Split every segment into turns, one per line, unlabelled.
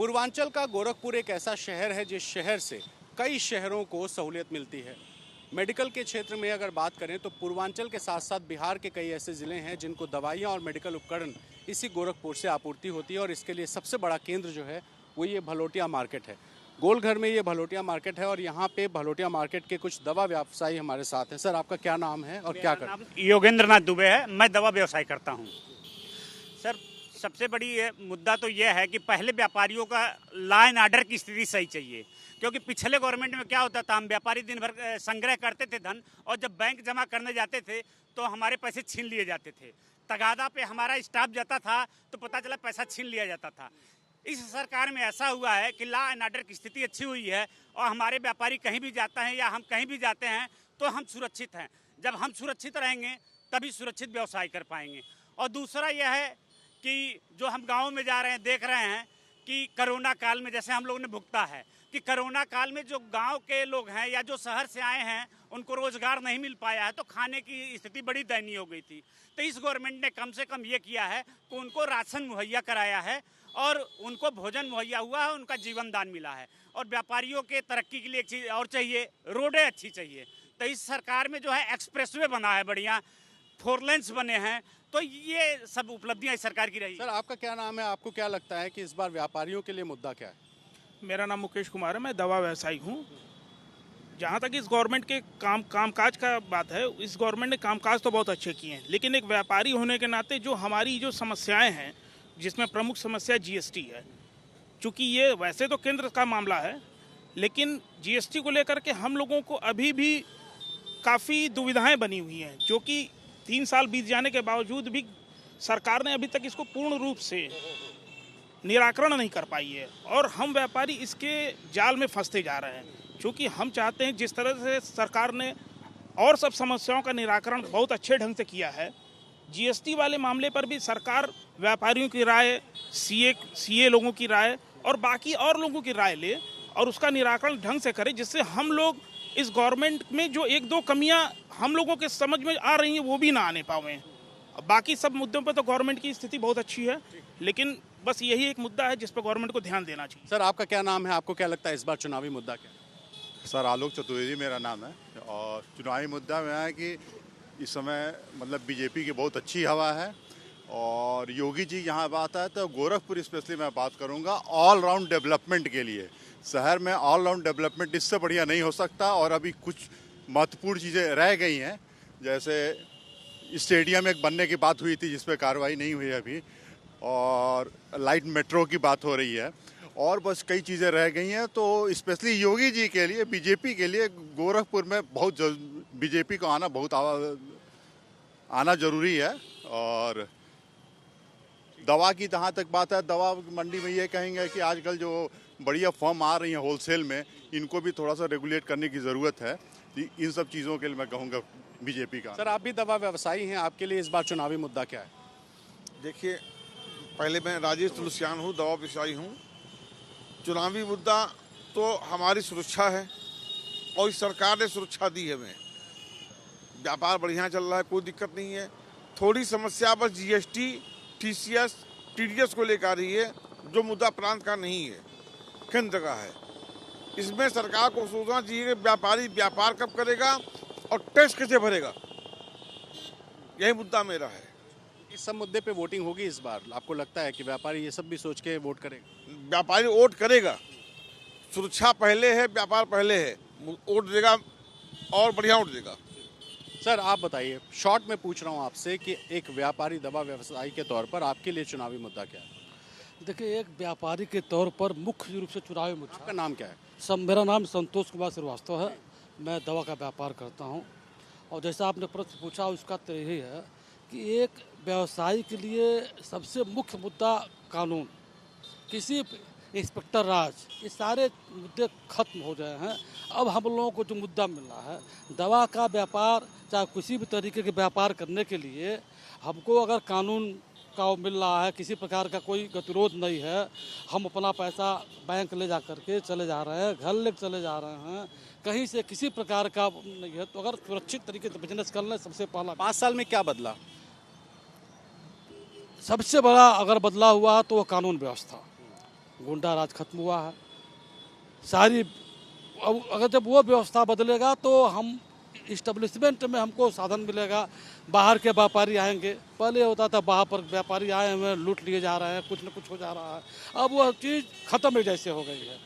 पूर्वांचल का गोरखपुर एक ऐसा शहर है जिस शहर से कई शहरों को सहूलियत मिलती है। मेडिकल के क्षेत्र में अगर बात करें तो पूर्वांचल के साथ साथ बिहार के कई ऐसे ज़िले हैं जिनको दवाइयाँ और मेडिकल उपकरण इसी गोरखपुर से आपूर्ति होती है और इसके लिए सबसे बड़ा केंद्र जो है वो ये भलोटिया मार्केट है। गोलघर में ये भलोटिया मार्केट है और यहाँ पे भलोटिया मार्केट के कुछ दवा व्यवसायी हमारे साथ हैं। सर, आपका क्या नाम है और क्या करते हैं?
योगेंद्र नाथ दुबे है, मैं दवा व्यवसाय करता हूँ। सर, सबसे बड़ी मुद्दा तो यह है कि पहले व्यापारियों का लॉ एंड ऑर्डर की स्थिति सही चाहिए, क्योंकि पिछले गवर्नमेंट में क्या होता था, हम व्यापारी दिन भर संग्रह करते थे धन, और जब बैंक जमा करने जाते थे तो हमारे पैसे छीन लिए जाते थे। तगादा पे हमारा स्टाफ जाता था तो पता चला पैसा छीन लिया जाता था। इस सरकार में ऐसा हुआ है कि लॉ एंड ऑर्डर की स्थिति अच्छी हुई है और हमारे व्यापारी कहीं भी जाते हैं या हम कहीं भी जाते हैं तो हम सुरक्षित हैं। जब हम सुरक्षित रहेंगे तभी सुरक्षित व्यवसाय कर पाएंगे। और दूसरा यह है कि जो हम गाँव में जा रहे हैं, देख रहे हैं कि कोरोना काल में जैसे हम लोगों ने भुगता है कि कोरोना काल में जो गांव के लोग हैं या जो शहर से आए हैं उनको रोजगार नहीं मिल पाया है, तो खाने की स्थिति बड़ी दयनीय हो गई थी। तो इस गवर्नमेंट ने कम से कम ये किया है कि उनको राशन मुहैया कराया है और उनको भोजन मुहैया हुआ है, उनका जीवन दान मिला है। और व्यापारियों के तरक्की के लिए एक चीज़ और चाहिए, रोडें अच्छी चाहिए। तो इस सरकार में जो है एक्सप्रेसवे बना है, बढ़िया 4 लेन्स बने हैं, तो ये सब उपलब्धियां इस सरकार की रही।
सर, आपका क्या नाम है? आपको क्या लगता है कि इस बार व्यापारियों के लिए मुद्दा क्या है?
मेरा नाम मुकेश कुमार है, मैं दवा व्यवसायी हूँ। जहाँ तक इस गवर्नमेंट के कामकाज का बात है, इस गवर्नमेंट ने कामकाज तो बहुत अच्छे किए हैं, लेकिन एक व्यापारी होने के नाते जो हमारी जो समस्याएं हैं, जिसमें प्रमुख समस्या जीएसटी है। चूँकि ये वैसे तो केंद्र का मामला है, लेकिन जीएसटी को लेकर के हम लोगों को अभी भी काफ़ी दुविधाएँ बनी हुई हैं, जो कि 3 साल बीत जाने के बावजूद भी सरकार ने अभी तक इसको पूर्ण रूप से निराकरण नहीं कर पाई है और हम व्यापारी इसके जाल में फंसते जा रहे हैं। क्योंकि हम चाहते हैं जिस तरह से सरकार ने और सब समस्याओं का निराकरण बहुत अच्छे ढंग से किया है, जीएसटी वाले मामले पर भी सरकार व्यापारियों की राय, सीए लोगों की राय और बाकी और लोगों की राय ले और उसका निराकरण ढंग से करे, जिससे हम लोग इस गवर्नमेंट में जो 1-2 कमियां हम लोगों के समझ में आ रही हैं वो भी ना आने पाएं। बाकी सब मुद्दों पर तो गवर्नमेंट की स्थिति बहुत अच्छी है, लेकिन बस यही एक मुद्दा है जिस पर गवर्नमेंट को ध्यान देना चाहिए।
सर, आपका क्या नाम है? आपको क्या लगता है इस बार चुनावी मुद्दा क्या है?
सर, आलोक चतुर्वेदी मेरा नाम है और चुनावी मुद्दा में है कि इस समय मतलब बीजेपी की बहुत अच्छी हवा है और योगी जी यहाँ बात है तो गोरखपुर स्पेशली मैं बात करूँगा ऑल राउंड डेवलपमेंट के लिए। शहर में ऑल राउंड डेवलपमेंट इससे बढ़िया नहीं हो सकता और अभी कुछ महत्वपूर्ण चीज़ें रह गई हैं, जैसे स्टेडियम एक बनने की बात हुई थी जिस पर कार्रवाई नहीं हुई अभी, और लाइट मेट्रो की बात हो रही है और बस कई चीज़ें रह गई हैं। तो स्पेशली योगी जी के लिए, बीजेपी के लिए गोरखपुर में बहुत बीजेपी को आना ज़रूरी है। और दवा की जहाँ तक बात है, दवा मंडी में ये कहेंगे कि आजकल जो बढ़िया फर्म आ रही हैं होलसेल में, इनको भी थोड़ा सा रेगुलेट करने की ज़रूरत है। इन सब चीज़ों के लिए मैं कहूँगा बीजेपी का।
सर, आप भी दवा व्यवसायी हैं, आपके लिए इस बार चुनावी मुद्दा क्या है?
देखिए, पहले मैं राजेश तुलसियान हूँ, दवा व्यवसायी हूँ। चुनावी मुद्दा तो हमारी सुरक्षा है और इस सरकार ने सुरक्षा दी है हमें। व्यापार बढ़िया चल रहा है, कोई दिक्कत नहीं है। थोड़ी समस्या बस जीएसटी, टीसीएस, टीडीएस को लेकर रही है, जो मुद्दा प्रांत का नहीं है, केंद्र का है। इसमें सरकार को सोचना चाहिए कि व्यापारी व्यापार कब करेगा और टैक्स कैसे भरेगा, यही मुद्दा मेरा है।
इस सब मुद्दे पे वोटिंग होगी इस बार? आपको लगता है कि व्यापारी ये सब भी सोच के वोट करेगा?
व्यापारी वोट करेगा, सुरक्षा पहले है, व्यापार पहले है, वोट देगा और बढ़िया वोट देगा।
सर, आप बताइए, शॉर्ट में पूछ रहा हूँ आपसे कि एक व्यापारी दवा व्यवसायी के तौर पर आपके लिए चुनावी मुद्दा क्या है?
देखिए, एक व्यापारी के तौर पर मुख्य रूप से चुनावी मुद्दा।
आपका नाम क्या है?
सब मेरा नाम संतोष कुमार श्रीवास्तव है, मैं दवा का व्यापार करता हूँ। और जैसा आपने प्रश्न पूछा उसका तो यही है कि एक व्यवसायी के लिए सबसे मुख्य मुद्दा कानून, किसी इंस्पेक्टर राज, ये सारे मुद्दे खत्म हो गए हैं। अब हम लोगों को जो मुद्दा मिल रहा है, दवा का व्यापार, चाहे किसी भी तरीके के व्यापार करने के लिए हमको अगर कानून का वो मिल रहा है, किसी प्रकार का कोई गतिरोध नहीं है, हम अपना पैसा बैंक ले जा करके चले जा रहे हैं, घर ले चले जा रहे हैं, कहीं से किसी प्रकार का नहीं है, तो अगर सुरक्षित तरीके से बिजनेस कर लें, सबसे पहला।
5 साल में क्या बदला?
सबसे बड़ा अगर बदलाव हुआ तो वो कानून व्यवस्था। गुंडा राज खत्म हुआ है सारी। अब अगर जब वो व्यवस्था बदलेगा तो हम इस्टेब्लिशमेंट में हमको साधन मिलेगा। बाहर के व्यापारी आएंगे, पहले होता था बाहर पर व्यापारी आए हुए लूट लिए जा रहे हैं, कुछ न कुछ हो जा रहा है, अब वो चीज़ खत्म ही जैसे हो गई है।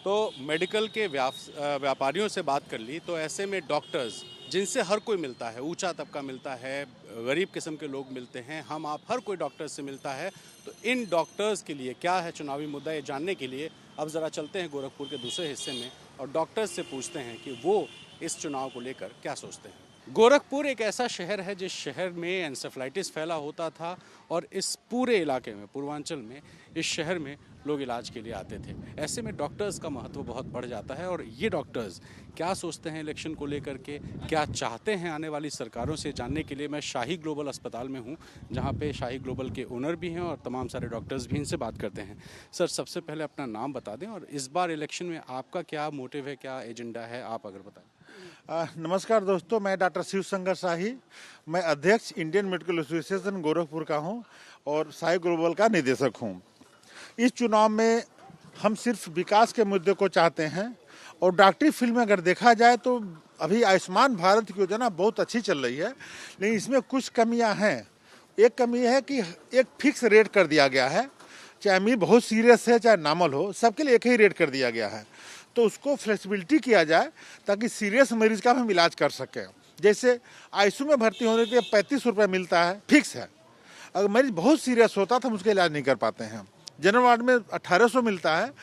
तो मेडिकल के व्यापारियों से बात कर ली, तो ऐसे में डॉक्टर्स जिनसे हर कोई मिलता है, ऊंचा तबका मिलता है, गरीब किस्म के लोग मिलते हैं, हम आप हर कोई डॉक्टर्स से मिलता है, तो इन डॉक्टर्स के लिए क्या है चुनावी मुद्दा, ये जानने के लिए अब ज़रा चलते हैं गोरखपुर के दूसरे हिस्से में और डॉक्टर्स से पूछते हैं कि वो इस चुनाव को लेकर क्या सोचते हैं। गोरखपुर एक ऐसा शहर है जिस शहर में एन्सेफेलाइटिस फैला होता था और इस पूरे इलाके में, पूर्वांचल में, इस शहर में लोग इलाज के लिए आते थे। ऐसे में डॉक्टर्स का महत्व बहुत बढ़ जाता है और ये डॉक्टर्स क्या सोचते हैं इलेक्शन को लेकर के, क्या चाहते हैं आने वाली सरकारों से, जानने के लिए मैं शाही ग्लोबल अस्पताल में हूँ, जहाँ पे शाही ग्लोबल के ओनर भी हैं और तमाम सारे डॉक्टर्स भी, इनसे बात करते हैं। सर, सबसे पहले अपना नाम बता दें और इस बार इलेक्शन में आपका क्या मोटिव है, क्या एजेंडा है, आप अगर बताएं।
नमस्कार दोस्तों, मैं डॉक्टर शिव शंकर शाही, मैं अध्यक्ष इंडियन मेडिकल एसोसिएशन गोरखपुर का हूं और शाही ग्लोबल का निदेशक हूं। इस चुनाव में हम सिर्फ विकास के मुद्दे को चाहते हैं और डॉक्टरी फील्ड में अगर देखा जाए तो अभी आयुष्मान भारत की योजना बहुत अच्छी चल रही है, लेकिन इसमें कुछ कमियां हैं। एक कमी है कि एक फिक्स रेट कर दिया गया है, चाहे अमीर बहुत सीरियस है चाहे नॉर्मल हो, सबके लिए एक ही रेट कर दिया गया है। तो उसको फ्लेक्सिबिलिटी किया जाए ताकि सीरियस मरीज का हम इलाज कर सकें। जैसे आईसीयू में भर्ती होने के लिए 35 रुपये मिलता है, फिक्स है। अगर मरीज बहुत सीरियस होता तो हम उसका इलाज नहीं कर पाते हैं। जनरल वार्ड में 1800 मिलता है,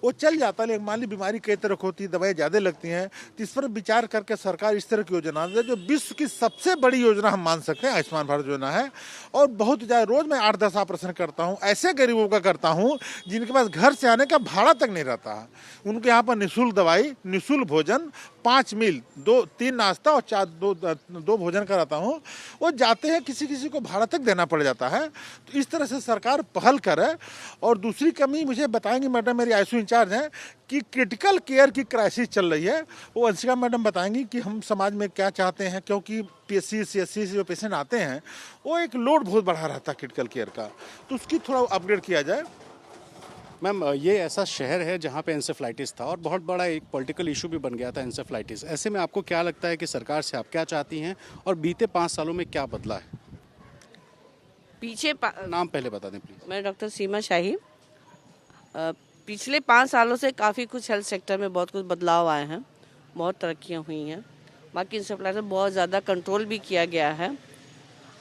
वो चल जाता है, लेकिन मान ली बीमारी कई तरह की होती है, दवाई ज़्यादा लगती हैं, तो इस पर विचार करके सरकार इस तरह की योजना दे जो विश्व की सबसे बड़ी योजना हम मान सकते हैं, आयुष्मान भारत योजना है। और बहुत ज़्यादा रोज़ मैं 8-10 ऑपरेशन करता हूँ, ऐसे गरीबों का करता हूँ जिनके पास घर से आने का भाड़ा तक नहीं रहता है। उनके यहाँ पर निःशुल्क दवाई, निःशुल्क भोजन, 5 मील, 2-3 नाश्ता और 2 भोजन कराता हूँ। वो जाते हैं, किसी किसी को भाड़ा तक देना पड़ जाता है। तो इस तरह से सरकार पहल करे। और दूसरी कमी मुझे बताएंगी मैडम, मेरी आईसीयू इंचार्ज हैं, कि क्रिटिकल केयर की क्राइसिस चल रही है। वो अंशिका मैडम बताएंगी कि हम समाज में क्या चाहते हैं, क्योंकि PSC CSC से जो पेशेंट आते हैं वो एक लोड बहुत बढ़ा रहता है क्रिटिकल केयर का, तो उसकी थोड़ा अपग्रेड किया जाए।
मैम, ये ऐसा शहर है जहाँ पे एन्सेफेलाइटिस था और बहुत बड़ा एक पॉलिटिकल इशू भी बन गया था एन्सेफेलाइटिस। ऐसे में आपको क्या लगता है कि सरकार से आप क्या चाहती हैं और बीते 5 सालों में क्या बदला है? नाम पहले बता दें प्लीज।
मैं डॉक्टर सीमा शाही। पिछले 5 सालों से काफ़ी कुछ हेल्थ सेक्टर में बहुत कुछ बदलाव आए हैं, बहुत तरक्कियाँ हुई हैं। बाकी इंसेफ्लाइटिस बहुत ज़्यादा कंट्रोल भी किया गया है।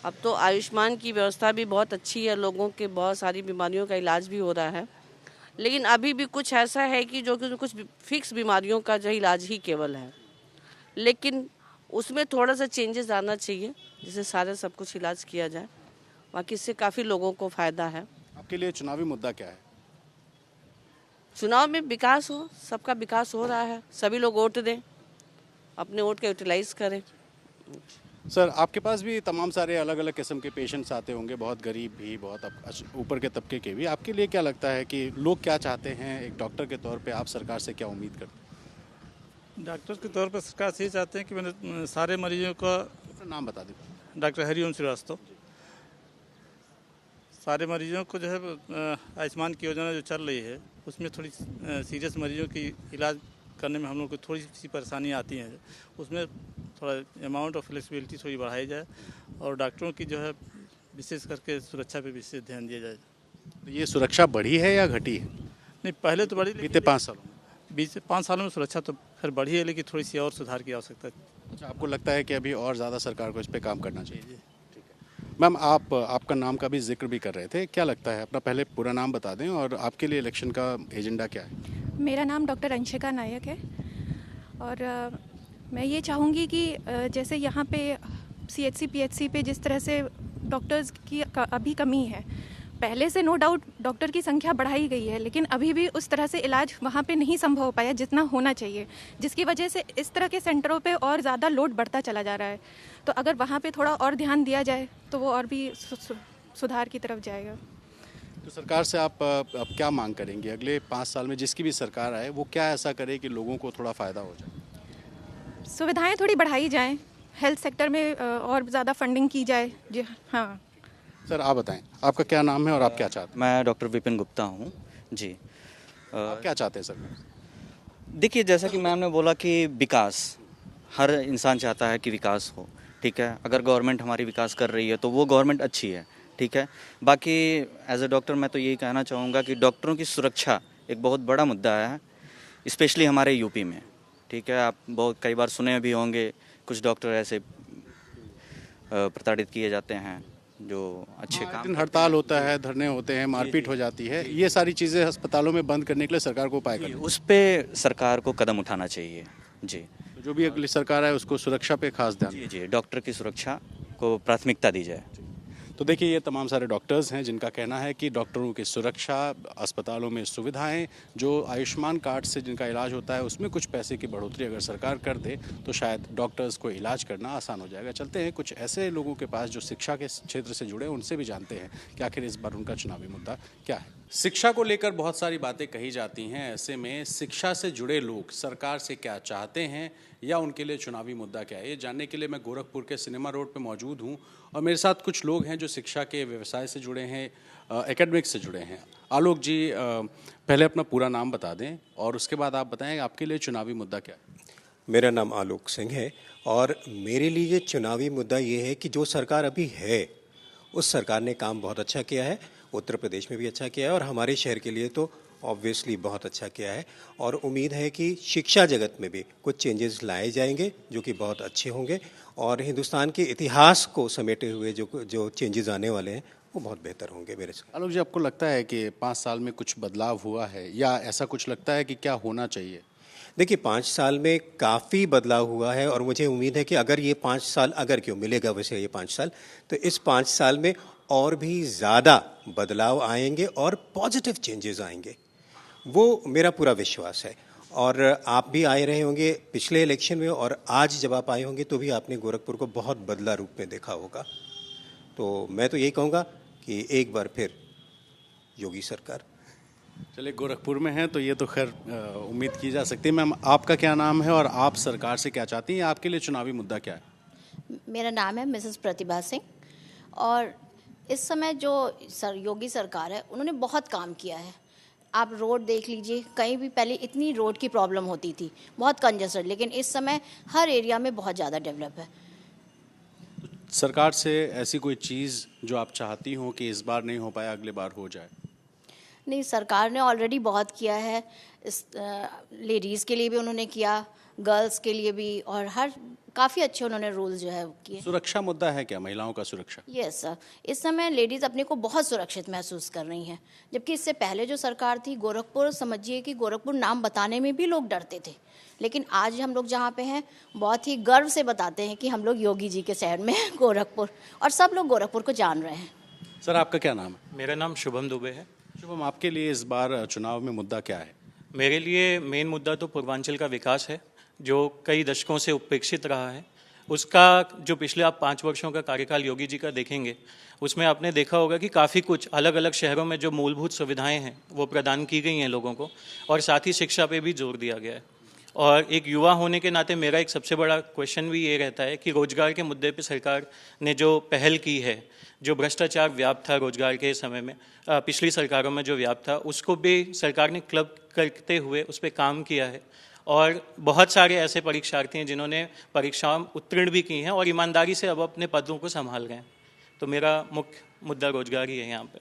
अब तो आयुष्मान की व्यवस्था भी बहुत अच्छी है, लोगों के बहुत सारी बीमारियों का इलाज भी हो रहा है। लेकिन अभी भी कुछ ऐसा है कि जो कि कुछ फिक्स बीमारियों का जो इलाज ही केवल है, लेकिन उसमें थोड़ा सा चेंजेस आना चाहिए जिससे सारे सब कुछ इलाज किया जाए। बाकी इससे काफ़ी लोगों को फ़ायदा है।
आपके लिए चुनावी मुद्दा क्या है?
चुनाव में विकास हो, सबका विकास हो रहा है, सभी लोग वोट दें, अपने वोट का यूटिलाइज करें।
सर, आपके पास भी तमाम सारे अलग अलग किस्म के पेशेंट्स आते होंगे, बहुत गरीब भी, बहुत ऊपर के तबके के भी। आपके लिए क्या लगता है कि लोग क्या चाहते हैं, एक डॉक्टर के तौर पे आप सरकार से क्या उम्मीद करते हैं?
डॉक्टर के तौर पर सरकार से ये चाहते हैं कि मैंने सारे मरीजों का
नाम बता दें।
डॉक्टर हरिओम श्रीवास्तव। सारे मरीजों को जो है आयुष्मान की योजना जो चल रही है उसमें थोड़ी सीरियस मरीजों की इलाज करने में हम लोग को थोड़ी सी परेशानी आती है, उसमें थोड़ा अमाउंट ऑफ फ्लेक्सिबिलिटी थोड़ी बढ़ाई जाए और डॉक्टरों की जो है विशेष करके सुरक्षा पे विशेष ध्यान दिया जाए।
ये सुरक्षा बढ़ी है या घटी है?
नहीं, पहले तो बढ़ी,
बीते 5 सालों में।
बीते 5 सालों में सुरक्षा तो खैर बढ़ी है, लेकिन थोड़ी सी और सुधार की आवश्यकता है।
अच्छा, आपको लगता है कि अभी और ज़्यादा सरकार को इस पर काम करना चाहिए? ठीक है मैम, आप आपका नाम का भी जिक्र भी कर रहे थे, क्या लगता है? अपना पहले पूरा नाम बता दें और आपके लिए इलेक्शन का एजेंडा क्या है?
मेरा नाम डॉक्टर अंशिका नायक है और मैं ये चाहूँगी कि जैसे यहाँ पे CHC PHC पे जिस तरह से डॉक्टर्स की अभी कमी है, पहले से नो डाउट डॉक्टर की संख्या बढ़ाई गई है, लेकिन अभी भी उस तरह से इलाज वहाँ पे नहीं संभव हो पाया जितना होना चाहिए, जिसकी वजह से इस तरह के सेंटरों पे और ज़्यादा लोड बढ़ता चला जा रहा है। तो अगर वहाँ पे थोड़ा और ध्यान दिया जाए तो वो और भी सुधार की तरफ जाएगा।
तो सरकार से आप अब क्या मांग करेंगे अगले 5 साल में? जिसकी भी सरकार आए वो क्या ऐसा करे कि लोगों को थोड़ा फ़ायदा हो जाए?
सुविधाएं थोड़ी बढ़ाई जाएं, हेल्थ सेक्टर में और ज़्यादा फंडिंग की जाए। जी हाँ
सर, आप बताएं, आपका क्या नाम है और आप क्या चाहते हैं?
मैं डॉक्टर विपिन गुप्ता हूँ, जी।
आप क्या चाहते हैं सरकार से?
देखिए, जैसा कि मैम ने बोला कि विकास, हर इंसान चाहता है कि विकास हो, ठीक है। अगर गवर्नमेंट हमारी विकास कर रही है तो वो गवर्नमेंट अच्छी है, ठीक है। बाकी एज अ डॉक्टर मैं तो यही कहना चाहूँगा कि डॉक्टरों की सुरक्षा एक बहुत बड़ा मुद्दा है, स्पेशली हमारे यूपी में, ठीक है। आप बहुत कई बार सुने भी होंगे, कुछ डॉक्टर ऐसे प्रताड़ित किए जाते हैं जो अच्छे काम
दिन हड़ताल होता है, धरने होते हैं, मारपीट हो जाती है, ये सारी चीज़ें अस्पतालों में बंद करने के लिए सरकार को उपाय करना
उस पे सरकार को कदम उठाना चाहिए। जी,
चाहिए। जो भी अगली सरकार है उसको सुरक्षा पे खास ध्यान
जी, जी, डॉक्टर की सुरक्षा को प्राथमिकता दी जाए।
तो देखिए, ये तमाम सारे डॉक्टर्स हैं जिनका कहना है कि डॉक्टरों की सुरक्षा, अस्पतालों में सुविधाएं, जो आयुष्मान कार्ड से जिनका इलाज होता है उसमें कुछ पैसे की बढ़ोतरी अगर सरकार कर दे तो शायद डॉक्टर्स को इलाज करना आसान हो जाएगा। चलते हैं कुछ ऐसे लोगों के पास जो शिक्षा के क्षेत्र से जुड़े, उनसे भी जानते हैं कि आखिर इस बार उनका चुनावी मुद्दा क्या है। शिक्षा को लेकर बहुत सारी बातें कही जाती हैं, ऐसे में शिक्षा से जुड़े लोग सरकार से क्या चाहते हैं या उनके लिए चुनावी मुद्दा क्या है, ये जानने के लिए मैं गोरखपुर के सिनेमा रोड पे मौजूद हूँ और मेरे साथ कुछ लोग हैं जो शिक्षा के व्यवसाय से जुड़े हैं, एकेडमिक्स से जुड़े हैं। आलोक जी, पहले अपना पूरा नाम बता दें और उसके बाद आप बताएं आपके लिए चुनावी मुद्दा क्या है।
मेरा नाम आलोक सिंह है और मेरे लिए चुनावी मुद्दा ये है कि जो सरकार अभी है उस सरकार ने काम बहुत अच्छा किया है, उत्तर प्रदेश में भी अच्छा किया है और हमारे शहर के लिए तो ऑब्वियसली बहुत अच्छा किया है और उम्मीद है कि शिक्षा जगत में भी कुछ चेंजेस लाए जाएंगे जो कि बहुत अच्छे होंगे और हिंदुस्तान के इतिहास को समेटे हुए जो चेंजेस आने वाले हैं वो बहुत बेहतर होंगे मेरे से।
आलोक जी, आपको लगता है कि 5 साल में कुछ बदलाव हुआ है या ऐसा कुछ लगता है कि क्या होना चाहिए?
देखिए, 5 साल में काफ़ी बदलाव हुआ है और मुझे उम्मीद है कि अगर ये 5 साल अगर क्यों मिलेगा वैसे ये 5 साल, तो इस 5 साल में और भी ज़्यादा बदलाव आएंगे और पॉजिटिव चेंजेस आएंगे, वो मेरा पूरा विश्वास है। और आप भी आए रहे होंगे पिछले इलेक्शन में और आज जब आप आए होंगे तो भी आपने गोरखपुर को बहुत बदला रूप में देखा होगा। तो मैं तो यही कहूँगा कि एक बार फिर योगी सरकार।
चलिए, गोरखपुर में हैं तो ये तो खैर उम्मीद की जा सकती है। मैम, आपका क्या नाम है और आप सरकार से क्या चाहती हैं, आपके लिए चुनावी मुद्दा क्या है?
मेरा नाम है मिसेस प्रतिभा सिंह और इस समय जो योगी सरकार है उन्होंने बहुत काम किया है। आप रोड देख लीजिए, कहीं भी पहले इतनी रोड की प्रॉब्लम होती थी, बहुत कंजेस्टेड, लेकिन इस समय हर एरिया में बहुत ज़्यादा डेवलप है।
सरकार से ऐसी कोई चीज़ जो आप चाहती हो कि इस बार नहीं हो पाया अगले बार हो जाए?
नहीं, सरकार ने ऑलरेडी बहुत किया है, इस लेडीज़ के लिए भी उन्होंने किया, गर्ल्स के लिए भी, और हर काफ़ी अच्छे उन्होंने रूल जो है किए।
सुरक्षा मुद्दा है क्या, महिलाओं का सुरक्षा?
यस सर, इस समय लेडीज़ अपने को बहुत सुरक्षित महसूस कर रही हैं, जबकि इससे पहले जो सरकार थी, गोरखपुर समझिए कि गोरखपुर नाम बताने में भी लोग डरते थे, लेकिन आज हम लोग जहाँ पे हैं बहुत ही गर्व से बताते हैं कि हम लोग योगी जी के शहर में हैं गोरखपुर, और सब लोग गोरखपुर को जान रहे हैं।
सर, आपका क्या नाम है?
मेरा नाम शुभम दुबे है।
शुभम, आपके लिए इस बार चुनाव में मुद्दा क्या है?
मेरे लिए मेन मुद्दा तो पूर्वांचल का विकास है, जो कई दशकों से उपेक्षित रहा है। उसका जो पिछले आप 5 वर्षों का कार्यकाल योगी जी का देखेंगे, उसमें आपने देखा होगा कि काफ़ी कुछ अलग अलग शहरों में जो मूलभूत सुविधाएं हैं वो प्रदान की गई हैं लोगों को, और साथ ही शिक्षा पे भी जोर दिया गया है। और एक युवा होने के नाते मेरा एक सबसे बड़ा क्वेश्चन भी ये रहता है कि रोजगार के मुद्दे पे सरकार ने जो पहल की है, जो भ्रष्टाचार व्याप्त था रोजगार के समय में, पिछली सरकारों में जो व्याप्त था, उसको भी सरकार ने क्लब करते हुए उस पर काम किया है। और बहुत सारे ऐसे परीक्षार्थी हैं जिन्होंने परीक्षाएं उत्तीर्ण भी की हैं और ईमानदारी से अब अपने पदों को संभाल रहे हैं। तो मेरा मुख्य मुद्दा रोजगार ही है यहाँ पे।